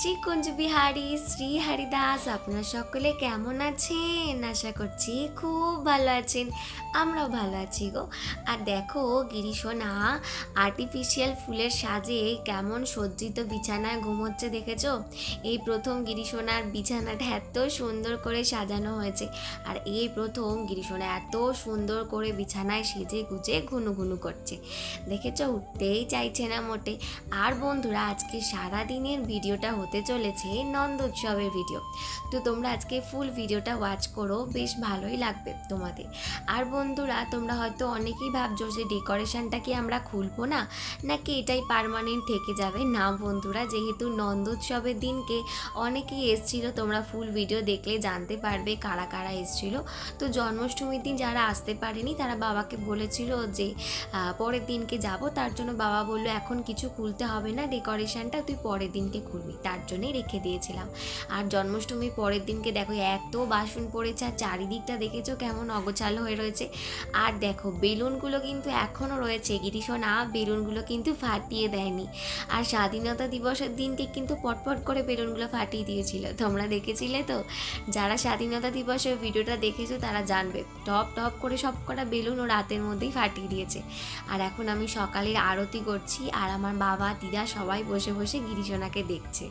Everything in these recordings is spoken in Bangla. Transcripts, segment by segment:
আসছি কুঞ্জবিহারী শ্রী হরিদাস। আপনারা সকলে কেমন আছেন? আশা করছি খুব ভালো আছেন, আমরাও ভালো আছি গো। আর দেখো গিরিশোনা আর্টিফিশিয়াল ফুলের সাজে কেমন সজ্জিত বিছানায় ঘুমোচ্ছে দেখেছো? এই প্রথম গিরিশোনার বিছানাটা এত সুন্দর করে সাজানো হয়েছে, আর এই প্রথম গিরিশোনা এত সুন্দর করে বিছানায় সেজে গুজে ঘুনু ঘুনু করছে, দেখেছো? উঠতেই চাইছে না মোটে। আর বন্ধুরা, আজকে সারা দিনের ভিডিওটা হতে চলেছে নন্দ উৎসবের ভিডিও, তো তোমরা আজকে ফুল ভিডিওটা ওয়াচ করো, বেশ ভালোই লাগবে তোমাদের। আর বন্ধুরা, তোমরা হয়তো অনেকেই ভাবছো যে ডেকোরেশনটা কি আমরা খুলবো না, নাকি এটাই পার্মানেন্ট থেকে যাবে। না বন্ধুরা, যেহেতু নন্দ উৎসবের দিনকে অনেকেই এসেছিলো, তোমরা ফুল ভিডিও দেখলে জানতে পারবে কারা কারা এসেছিলো। তো জন্মাষ্টমীর দিন যারা আসতে পারেনি তারা বাবাকে বলেছিল যে পরের দিনকে যাব, তার জন্য বাবা বললো এখন কিছু খুলতে হবে না, ডেকোরেশনটা তুই পরের দিনকে খুলবি, তার জন্যই রেখে দিয়েছিলাম। আর জন্মাষ্টমীর পরের দিনকে দেখো এত বাসন পড়েছে, আর চারিদিকটা দেখেছো কেমন অগোছালো হয়ে রয়েছে। আর দেখো বেলুনগুলো কিন্তু এখনও রয়েছে, গিরিশোনা বেলুনগুলো কিন্তু ফাটিয়ে দেয়নি। আর স্বাধীনতা দিবসের দিনকে কিন্তু পটপট করে বেলুনগুলো ফাটিয়ে দিয়েছিল, তোমরা দেখেছিলে তো? যারা স্বাধীনতা দিবসের ভিডিওটা দেখেছো তারা জানবে, টপ টপ করে সব কটা বেলুন ও রাতের মধ্যেই ফাটিয়ে দিয়েছে। আর এখন আমি সকালের আরতি করছি, আর আমার বাবা দিদা সবাই বসে বসে গিরিশোনাকে দেখছে।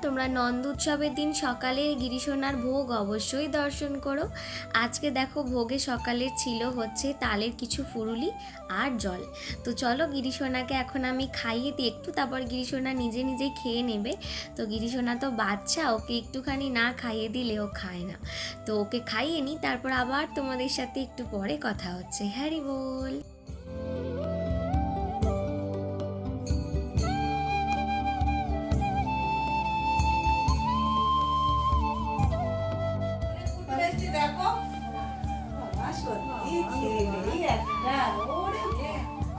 তোমরা নন্দ উৎসবের দিন সকালে গিরিশোনার ভোগ অবশ্যই দর্শন করো। আজকে দেখো ভোগে সকালের ছিল হচ্ছে তালের কিছু ফুরুলি আর জল। তো চলো গিরিশোনাকে এখন আমি খাইয়ে দিই একটু, তারপর গিরিশোনা নিজে নিজে খেয়ে নেবে। তো গিরিশোনা তো বাচ্চা, ওকে একটুখানি না খাইয়ে দিলে ও খায় না। তো ওকে খাইয়ে নিই, তারপর আবার তোমাদের সাথে একটু পরে কথা হচ্ছে। হ্যারি বল।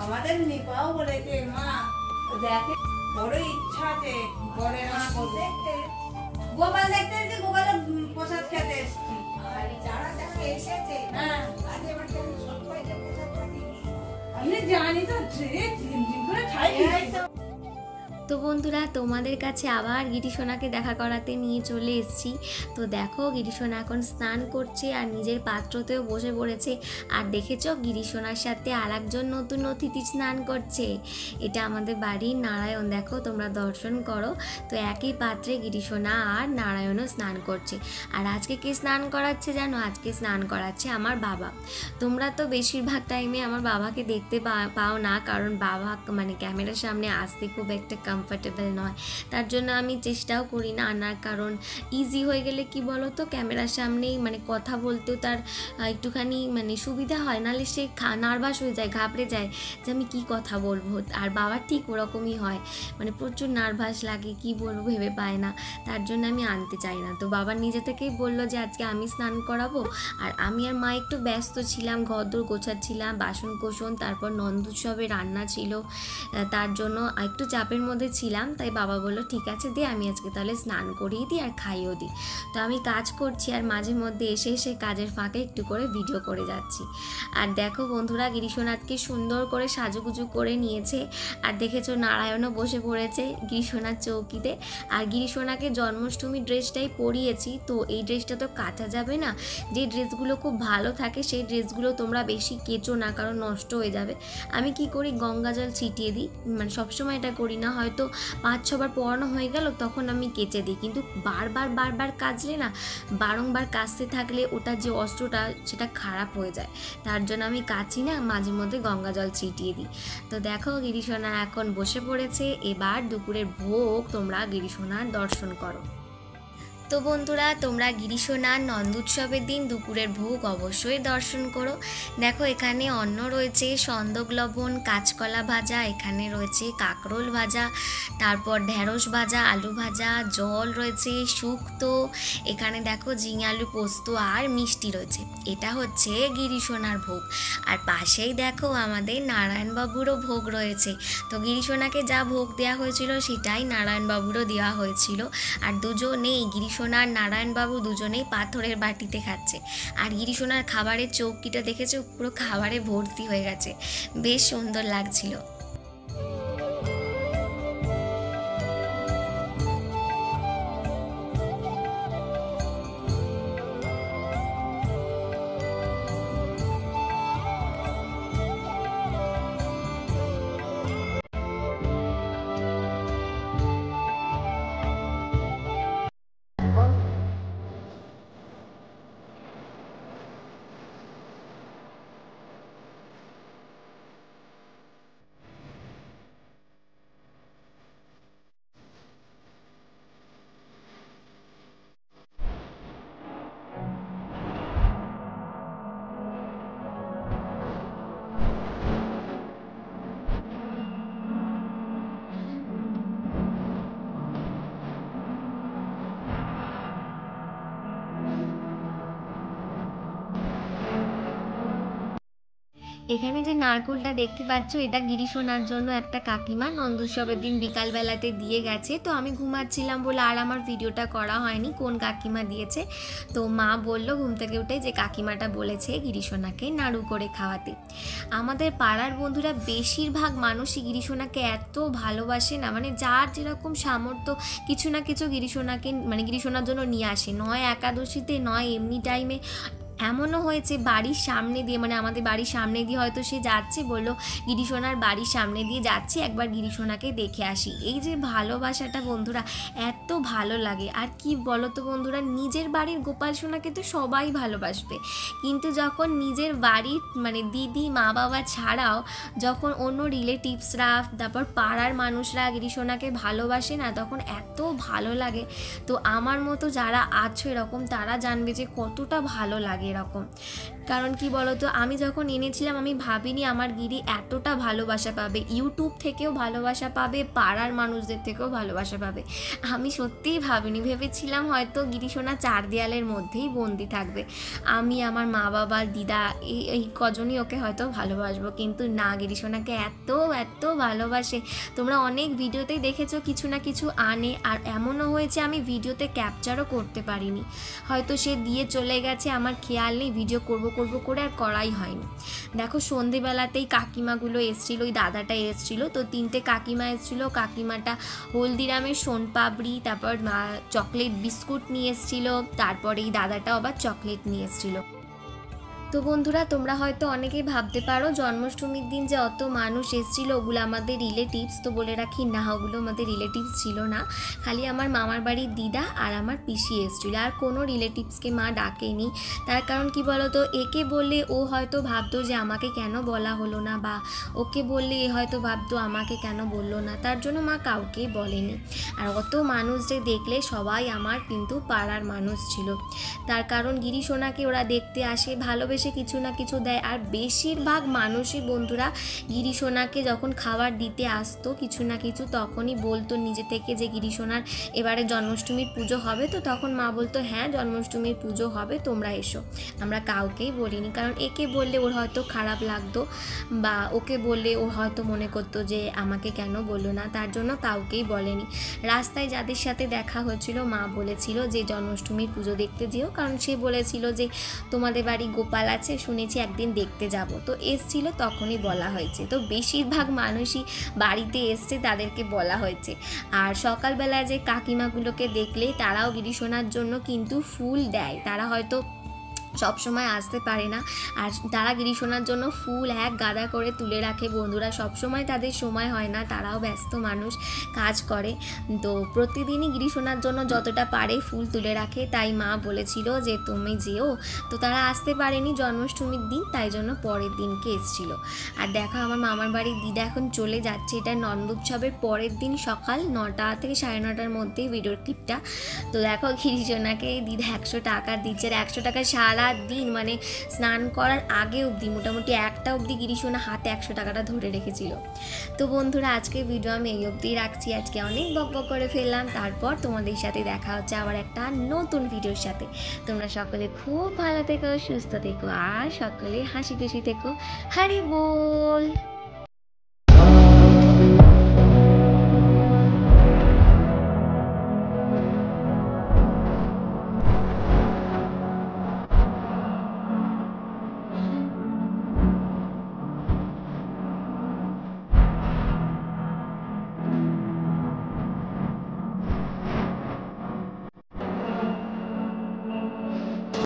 আমাদের নিপাও বলেছে মা দেখে বড় ইচ্ছা আছে ঘরের মা দেখতে গোপাল দেখতে এসেছে, গোপালের প্রসাদ খেতে এসেছি। যারা যারা এসেছে আমি জানি তো ছাই। তো বন্ধুরা, তোমাদের কাছে আবার গিরিশোনাকে দেখা করাতে নিয়ে চলে এসেছি। তো দেখো গিরিশোনা এখন স্নান করছে আর নিজের পাত্রতেও বসে পড়েছে। আর দেখেছো গিরিশোনার সাথে আর একজন নতুন অতিথি স্নান করছে, এটা আমাদের বাড়ির নারায়ণ। দেখো তোমরা দর্শন করো। তো একই পাত্রে গিরিশোনা আর নারায়ণও স্নান করছে। আর আজকে কে স্নান করাচ্ছে জানো? আজকে স্নান করাচ্ছে আমার বাবা। তোমরা তো বেশিরভাগ টাইমে আমার বাবাকে দেখতে পাও না, কারণ বাবা মানে ক্যামেরার সামনে আসতে খুব একটা কমফর্টেবল নয়, তার জন্য আমি চেষ্টাও করি না আনার। কারণ ইজি হয়ে গেলে কি বলো তো, ক্যামেরার সামনেই মানে কথা বলতেও তার একটুখানি মানে সুবিধা হয়, নাহলে সে নার্ভাস হয়ে যায়, ঘাবড়ে যায় যে আমি কি কথা বলবো। আর বাবার ঠিক ওরকমই হয়, মানে প্রচুর নার্ভাস লাগে, কি বলবো ভেবে পায় না, তার জন্য আমি আনতে চাই না। তো বাবা নিজে থেকেই বললো যে আজকে আমি স্নান করাবো। আর আমি আর মা একটু ব্যস্ত ছিলাম, ঘরদোর গোছাচ্ছিলাম, বাসন কোসন, তারপর নন্দ উৎসবে রান্না ছিল, তার জন্য একটু চাপের মধ্যে ছিলাম। তাই বাবা বললো ঠিক আছে দে, আমি আজকে তাহলে স্নান করিয়ে দিই আর খাইয়েও দিই। তো আমি কাজ করছি, আর মাঝে মধ্যে এসে এসে কাজের ফাঁকে একটু করে ভিডিও করে যাচ্ছি। আর দেখো বন্ধুরা, গিরিশোনাথকে সুন্দর করে সাজুগুজু করে নিয়েছে। আর দেখেছো নারায়ণও বসে পড়েছে গিরিশোনার চৌকিতে। আর গিরিশোনাকে জন্মাষ্টমী ড্রেসটাই পরিয়েছি, তো এই ড্রেসটা তো কাচা যাবে না। যে ড্রেসগুলো খুব ভালো থাকে সেই ড্রেসগুলো তোমরা বেশি কেচো না, কারণ নষ্ট হয়ে যাবে। আমি কি করি, গঙ্গা জল ছিটিয়ে দিই, মানে সবসময় এটা করি না, হয়তো 5-6 বার পরানো হয়ে গেল তখন আমি কেচে দিই। কিন্তু বারবার কাচলে না, বারংবার কাচতে থাকলে ওটা যে অস্ত্রটা সেটা খারাপ হয়ে যায়, তার জন্য আমি কাচি না, মাঝে মধ্যে গঙ্গা জল ছিটিয়ে দিই। তো দেখো গিরিশোনা এখন বসে পড়েছে, এবার দুপুরের ভোগ তোমরা গিরিশোনার দর্শন করো। তো বন্ধুরা, তোমরা গিরিশোনার নন্দোৎসবের দিন দুপুরের ভোগ অবশ্যই দর্শন করো। দেখো এখানে অন্ন রয়েছে, সন্দক লবণ, কাঁচকলা ভাজা, এখানে রয়েছে কাঁকরোল ভাজা, তারপর ঢেঁড়স ভাজা, আলু ভাজা, জল রয়েছে, শুক্তো, এখানে দেখো ঝিঙে আলু পোস্ত আর মিষ্টি রয়েছে। এটা হচ্ছে গিরিশোনার ভোগ। আর পাশেই দেখো আমাদের নারায়ণবাবুরও ভোগ রয়েছে। তো গিরিশোনাকে যা ভোগ দেওয়া হয়েছিল সেটাই নারায়ণবাবুরও দেওয়া হয়েছিল। আর দুজনেই গিরিশোনার নারায়ণবাবু দুজনেই পাথরের বাটিতে খাচ্ছে। আর গিরিশোনার খাবারের চৌকিটা দেখেছো, পুরো খাবারে ভর্তি হয়ে গেছে, বেশ সুন্দর লাগছিল। এখানে যে নারকোলটা দেখতে পাচ্ছ, এটা গিরিশোনার জন্য একটা কাকিমা নন্দোৎসবের দিন বিকালবেলাতে দিয়ে গেছে। তো আমি ঘুমাচ্ছিলাম বলে আর আমার ভিডিওটা করা হয়নি কোন কাকিমা দিয়েছে। তো মা বলল ঘুম থেকে উঠে যে কাকিমাটা বলেছে গিরিশোনাকে নাড়ু করে খাওয়াতে। আমাদের পাড়ার বন্ধুরা বেশিরভাগ মানুষই গিরিশোনাকে এত ভালোবাসে না, মানে যার যেরকম সামর্থ্য কিছু না কিছু গিরিশোনাকে মানে গিরিশোনার জন্য নিয়ে আসে, নয় একাদশীতে নয় এমনি টাইমে। এমনও হয়েছে বাড়ির সামনে দিয়ে, মানে আমাদের বাড়ির সামনে দিয়ে হয়তো সে যাচ্ছে, বললো গিরিশোনার বাড়ির সামনে দিয়ে যাচ্ছি, একবার গিরিশোনাকে দেখে আসি। এই যে ভালোবাসাটা বন্ধুরা, এত ভালো লাগে। আর কি বলো তো বন্ধুরা, নিজের বাড়ির গোপাল সোনাকে তো সবাই ভালোবাসবে, কিন্তু যখন নিজের বাড়ির মানে দিদি মা বাবা ছাড়াও যখন অন্য রিলেটিভসরা, তারপর পাড়ার মানুষরা গিরিশোনাকে ভালোবাসে না, তখন এত ভালো লাগে। তো আমার মতো যারা আছো এরকম, তারা জানবে যে কতটা ভালো লাগে এরকম। কারণ কি বলতো, আমি যখন এনেছিলাম আমি ভাবিনি আমার গিরি এতটা ভালোবাসা পাবে, ইউটিউব থেকেও ভালোবাসা পাবে, পাড়ার মানুষদের থেকেও ভালোবাসা পাবে। আমি সত্যিই ভাবিনি, ভেবেছিলাম হয়তো গিরিশোনা চার দেয়ালের মধ্যেই বন্দি থাকবে, আমি আমার মা বাবা দিদা এই কজনই ওকে হয়তো ভালোবাসবো, কিন্তু না, গিরিশোনাকে এত এত ভালোবাসে। তোমরা অনেক ভিডিওতেই দেখেছো কিছু না কিছু আনে, আর এমনও হয়েছে আমি ভিডিওতে ক্যাপচারও করতে পারিনি, হয়তো সে দিয়ে চলে গেছে, আমার খেয়াল নেই, ভিডিও করব করে আর করাই হয়নি। দেখো সন্ধেবেলাতেই কাকিমাগুলো এসেছিলো, ওই দাদাটা এসেছিলো, তো তিনটে কাকিমা এসেছিলো। কাকিমাটা হলদিরামের সোনপাপড়ি, তারপর চকলেট বিস্কুট নিয়ে এসেছিলো, তারপরে এই দাদাটাও আবার চকলেট নিয়ে এসেছিলো। তো বন্ধুরা, তোমরা হয়তো অনেকেই ভাবতে পারো জন্মাষ্টমীর দিন যে অত মানুষ এসেছিলো ওগুলো আমাদের রিলেটিভস, তো বলে রাখি না, ওগুলো আমাদের রিলেটিভস ছিল না, খালি আমার মামার বাড়ির দিদা আর আমার পিসি এসেছিলো, আর কোনো রিলেটিভসকে মা ডাকেনি। তার কারণ কি বলো তো, একে বললে ও হয়তো ভাবতো যে আমাকে কেন বলা হলো না, বা ওকে বললে এ হয়তো ভাবতো আমাকে কেন বললো না, তার জন্য মা কাউকেই বলেনি। আর অত মানুষ যে দেখলে সবাই আমার কিন্তু পাড়ার মানুষ ছিল, তার কারণ গিরিশোনাকে ওরা দেখতে আসে, ভালোবেসে কিছু না কিছু দেয়। আর বেশিরভাগ মানুষই বন্ধুরা গিরিশোনাকে যখন খাবার দিতে আসতো কিছু না কিছু, তখনই বলতো নিজে থেকে যে গিরিশোনার এবারে জন্মাষ্টমীর পুজো হবে, তো তখন মা বলতো হ্যাঁ জন্মাষ্টমীর পুজো হবে, তোমরা এসো। আমরা কাউকেই বলিনি, কারণ একে বললে ওর হয়তো খারাপ লাগতো, বা ওকে বললে ও হয়তো মনে করতো যে আমাকে কেন বললো না, তার জন্য কাউকেই বলেনি। রাস্তায় যাদের সাথে দেখা হয়েছিল মা বলেছিল যে জন্মাষ্টমীর পুজো দেখতে যেও, কারণ সে বলেছিল যে তোমাদের বাড়ি গোপাল আছে, শুনেছি একদিন দেখতে যাব, তো এসছিল তখনই বলা হয়েছে। তো বেশিরভাগ মানুষই বাড়িতে এসছে, তাদেরকে বলা হয়েছে। আর সকালবেলায় যে কাকিমাগুলোকে দেখলে তারাও গিরিশোনার জন্য কিন্তু ফুল দেয়, তারা হয়তো সব সময় আসতে পারে না। আর তারা গিরিশোনার জন্য ফুল এক গাদা করে তুলে রাখে বন্ধুরা। সব সময় তাদের সময় হয় না, তারাও ব্যস্ত মানুষ, কাজ করে। তো প্রতিদিনই গিরিশোনার জন্য যতটা পারে ফুল তুলে রাখে। তাই মা বলেছিল যে তুমি যেও, তো তারা আসতে পারেনি জন্মাষ্টমীর দিন, তাই জন্য পরের দিনকে এসেছিল। আর দেখো আমার মামার বাড়ির দিদা এখন চলে যাচ্ছে। এটা নন্দ উৎসবের পরের দিন সকাল 9টা থেকে 9:30টার মধ্যেই ভিডিওর ক্লিপটা। তো দেখো গিরিশোনাকে দিদা 100 টাকা দিচ্ছে, আর 100 টাকা সারা দিন মানে স্নান করার আগে অবধি মোটামুটি 1টা অবধি গিরিশোনা হাতে 100 টাকাটা ধরে রেখেছিল। তো বন্ধুরা আজকে ভিডিও আমি এই অবধি রাখছি। আজকে অনেক বকবক করে ফেললাম, তারপর তোমাদের সাথে দেখা হচ্ছে আবার একটা নতুন ভিডিওর সাথে। তোমরা সকলে খুব ভালো থেকো, সুস্থ থেকো, আর সকলে হাসি খুশি থেকো। হরি বল।